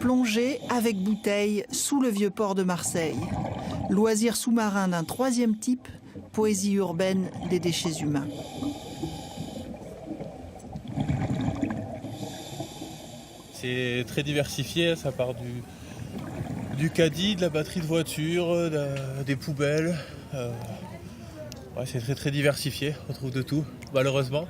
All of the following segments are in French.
Plonger avec bouteille sous le vieux port de Marseille. Loisirs sous-marins d'un troisième type, poésie urbaine des déchets humains. C'est très diversifié, ça part du caddie, de la batterie de voiture, des poubelles. Ouais, c'est très très diversifié, on trouve de tout, malheureusement.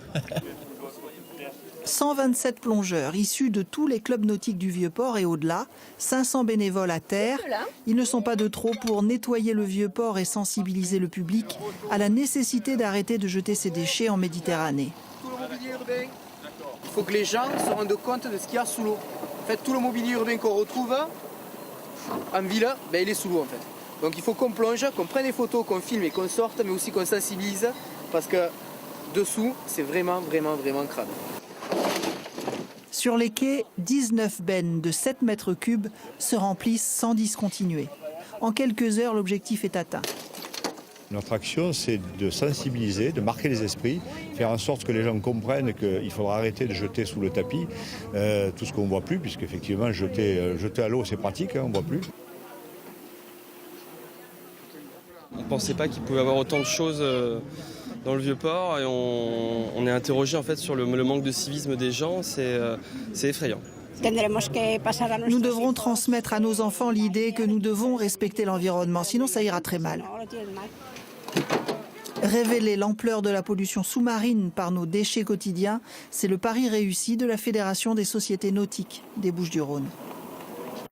127 plongeurs issus de tous les clubs nautiques du Vieux-Port et au-delà, 500 bénévoles à terre. Ils ne sont pas de trop pour nettoyer le Vieux-Port et sensibiliser le public à la nécessité d'arrêter de jeter ses déchets en Méditerranée. Tout le mobilier urbain, il faut que les gens se rendent compte de ce qu'il y a sous l'eau. En fait, tout le mobilier urbain qu'on retrouve en ville, il est sous l'eau en fait. Donc il faut qu'on plonge, qu'on prenne des photos, qu'on filme et qu'on sorte, mais aussi qu'on sensibilise, parce que dessous, c'est vraiment crade. Sur les quais, 19 bennes de 7 mètres cubes se remplissent sans discontinuer. En quelques heures, l'objectif est atteint. Notre action, c'est de sensibiliser, de marquer les esprits, faire en sorte que les gens comprennent qu'il faudra arrêter de jeter sous le tapis tout ce qu'on ne voit plus, puisqu'effectivement, jeter à l'eau, c'est pratique, on ne voit plus. On ne pensait pas qu'il pouvait y avoir autant de choses dans le Vieux-Port et on est interrogé en fait sur le manque de civisme des gens, c'est effrayant. Nous devrons transmettre à nos enfants l'idée que nous devons respecter l'environnement, sinon ça ira très mal. Révéler l'ampleur de la pollution sous-marine par nos déchets quotidiens, c'est le pari réussi de la Fédération des sociétés nautiques des Bouches-du-Rhône.